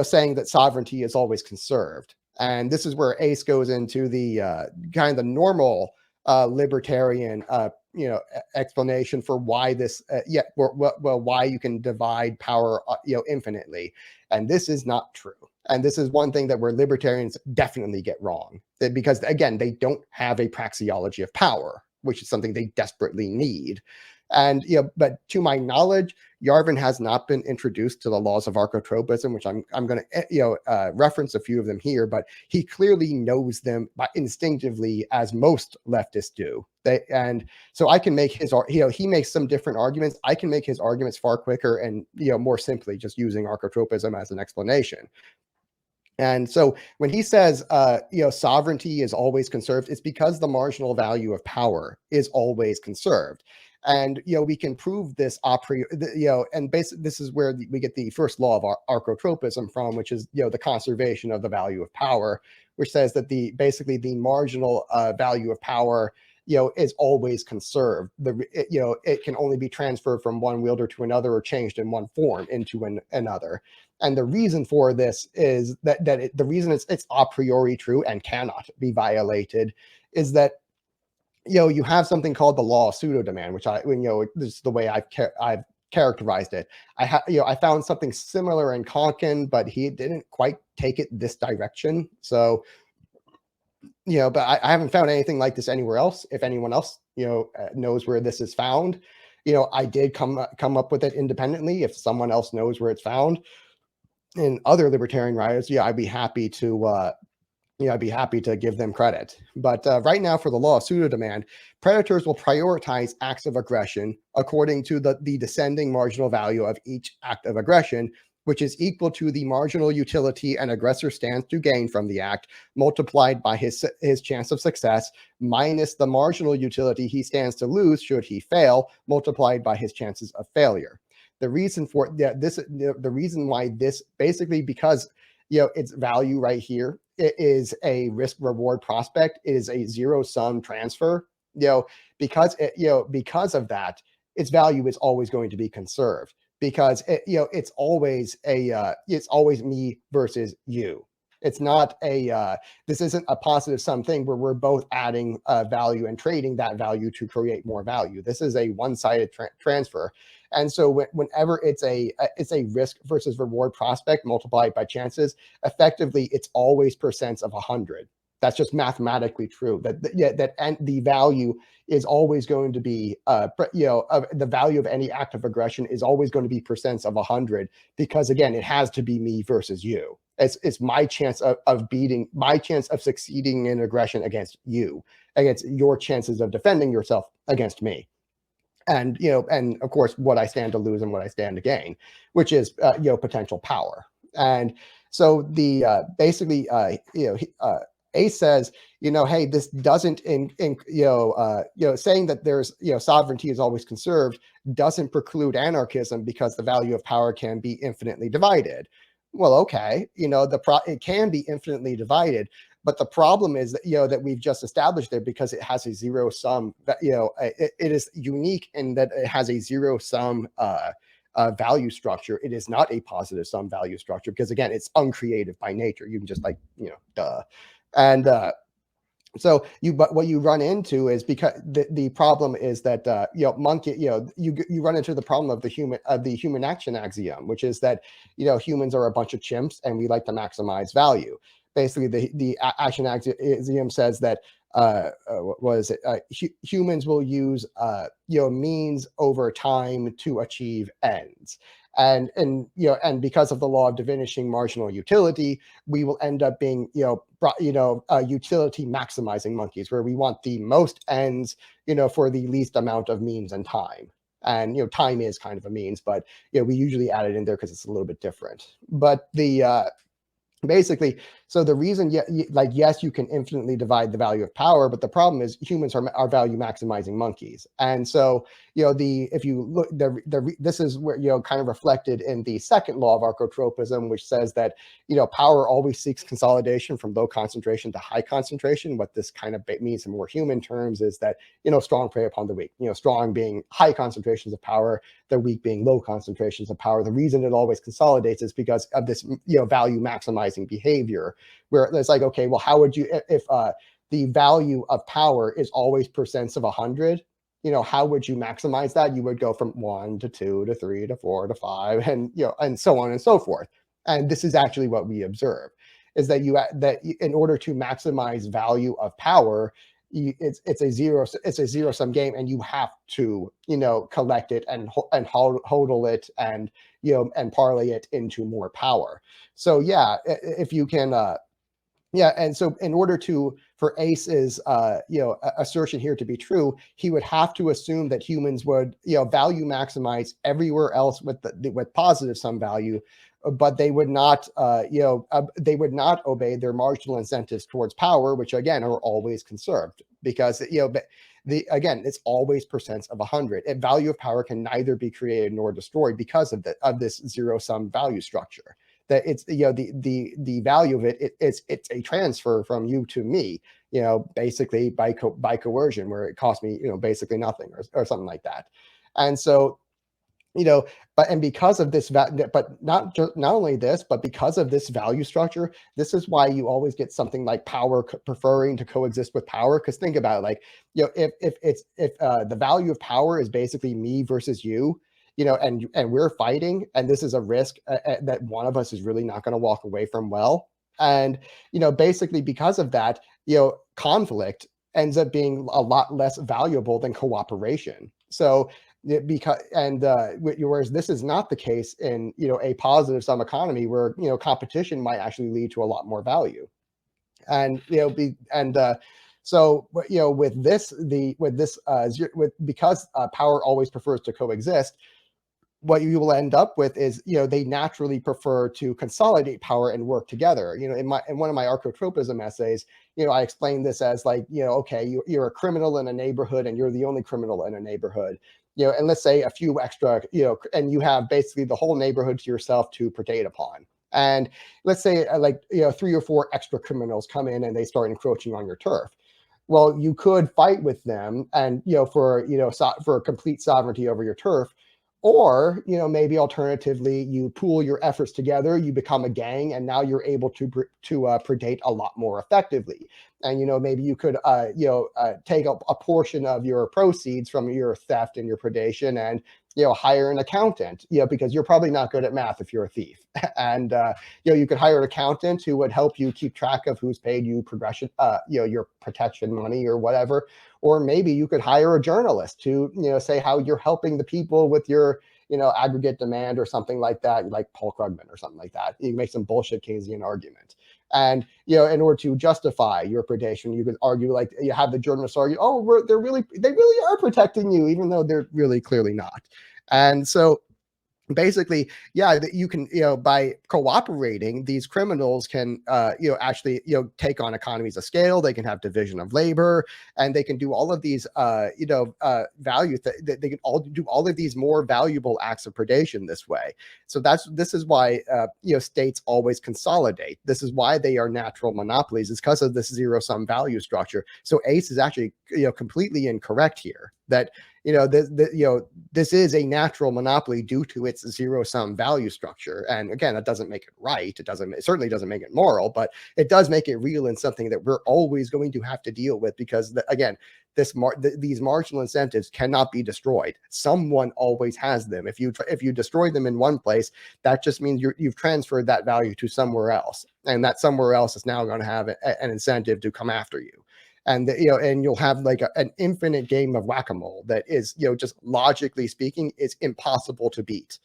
saying that sovereignty is always conserved. And this is where Ace goes into the kind of the normal libertarian, explanation for why this, why you can divide power, infinitely. And this is not true. And this is one thing that where libertarians definitely get wrong, because again, they don't have a praxeology of power, which is something they desperately need. And but to my knowledge, Yarvin has not been introduced to the laws of archotropism, which I'm going to reference a few of them here, but he clearly knows them instinctively, as most leftists do. And so I can make his, he makes some different arguments. I can make his arguments far quicker and more simply just using archotropism as an explanation. And so when he says, sovereignty is always conserved, it's because the marginal value of power is always conserved. And, we can prove this a priori, and basically this is where we get the first law of archotropism from, which is, the conservation of the value of power, which says that basically the marginal value of power, is always conserved. It can only be transferred from one wielder to another or changed in one form into another. And the reason for this is that the reason it's a priori true and cannot be violated is that you have something called the law of pseudo-demand, which this is the way I've characterized it. I found something similar in Konkin, but he didn't quite take it this direction. So, but I haven't found anything like this anywhere else. If anyone else, knows where this is found, I did come up with it independently. If someone else knows where it's found in other libertarian writers, I'd be happy to, I'd be happy to give them credit. But right now, for the law of pseudo-demand, predators will prioritize acts of aggression according to the descending marginal value of each act of aggression, which is equal to the marginal utility an aggressor stands to gain from the act, multiplied by his chance of success, minus the marginal utility he stands to lose should he fail, multiplied by his chances of failure. The reason for this, the reason why this, basically because its value right here, it is a risk reward prospect. It is a zero sum transfer. Because of that, its value is always going to be conserved, because it's always it's always me versus you. It's not this isn't a positive sum thing where we're both adding value and trading that value to create more value. This is a one-sided transfer. And so whenever it's a risk versus reward prospect multiplied by chances, effectively it's always percents of 100. That's just mathematically true. And the value is always going to be, the value of any act of aggression is always going to be percents of 100, because again, it has to be me versus you. It's my chance of beating, my chance of succeeding in aggression against you, against your chances of defending yourself against me. And, and of course, what I stand to lose and what I stand to gain, which is, potential power. And so basically, Ace says, hey, this doesn't, saying that there's, sovereignty is always conserved doesn't preclude anarchism because the value of power can be infinitely divided. Well, okay, it can be infinitely divided, but the problem is that, that we've just established there, because it has a zero sum, it is unique in that it has a zero sum value structure. It is not a positive sum value structure, because again, it's uncreative by nature. You can just duh. And so but what you run into is, because the problem is that you run into the problem of the human action axiom, which is that humans are a bunch of chimps and we like to maximize value. Basically, the action axiom says that humans will use means over time to achieve ends. And because of the law of diminishing marginal utility, we will end up being utility maximizing monkeys, where we want the most ends for the least amount of means and time. And time is kind of a means, but we usually add it in there because it's a little bit different. But basically, so the reason, like, yes, you can infinitely divide the value of power, but the problem is humans are value maximizing monkeys. And so, if you look, this is where, kind of reflected in the second law of archotropism, which says that, power always seeks consolidation from low concentration to high concentration. What this kind of means in more human terms is that, strong prey upon the weak, strong being high concentrations of power, the weak being low concentrations of power. The reason it always consolidates is because of this, value maximizing behavior, where it's like, okay, well, how would you, if the value of power is always percents of 100, how would you maximize that? You would go from 1 to 2 to 3 to 4 to 5, and and so on and so forth. And this is actually what we observe, is that in order to maximize value of power, it's a zero sum game, and you have to collect it and hodl it, and and parlay it into more power. So yeah, if you can yeah, and so in order for Ace's assertion here to be true, he would have to assume that humans would value maximize everywhere else with positive sum value, but they would not they would not obey their marginal incentives towards power, which again are always conserved, because again, it's always percents of 100. And value of power can neither be created nor destroyed because of this zero sum value structure. That it's the value of it's a transfer from you to me, basically by coercion, where it costs me basically nothing, or something like that. And so and because of this, but not only this, but because of this value structure, this is why you always get something like power preferring to coexist with power. Because think about it, like, if the value of power is basically me versus you, and we're fighting, and this is a risk that one of us is really not going to walk away from well. And basically because of that, conflict ends up being a lot less valuable than cooperation. So whereas this is not the case in a positive sum economy, where competition might actually lead to a lot more value. And so with this because power always prefers to coexist, what you will end up with is they naturally prefer to consolidate power and work together. In one of my archotropism essays, I explained this as like, okay, you're a criminal in a neighborhood, and you're the only criminal in a neighborhood, and let's say a few extra, and you have basically the whole neighborhood to yourself to predate upon. And let's say 3 or 4 extra criminals come in and they start encroaching on your turf. Well, you could fight with them, and for complete sovereignty over your turf. Or maybe alternatively, you pool your efforts together, you become a gang, and now you're able to predate a lot more effectively. And maybe you could take a portion of your proceeds from your theft and your predation, and hire an accountant, because you're probably not good at math if you're a thief. And you could hire an accountant who would help you keep track of who's paid you progression, your protection money or whatever. Or maybe you could hire a journalist to say how you're helping the people with your aggregate demand, or something like that, like Paul Krugman or something like that. You can make some bullshit Keynesian argument. And in order to justify your predation, you could argue, like, you have the journalists argue, oh, they really are protecting you, even though they're really clearly not. And so basically, yeah, that you can, by cooperating, these criminals can, actually, take on economies of scale. They can have division of labor, and they can do all of these, value. They can all do all of these more valuable acts of predation this way. So this is why, states always consolidate. This is why they are natural monopolies. It's because of this zero sum value structure. So Ace is actually, completely incorrect here. That this is a natural monopoly due to its zero sum value structure. And again, that doesn't make it right. It certainly doesn't make it moral, but it does make it real, and something that we're always going to have to deal with, because again, these marginal incentives cannot be destroyed. Someone always has them. If you destroy them in one place, that just means you've transferred that value to somewhere else, and that somewhere else is now going to have an incentive to come after you. And and you'll have like an infinite game of whack-a-mole that is, just logically speaking, is impossible to beat.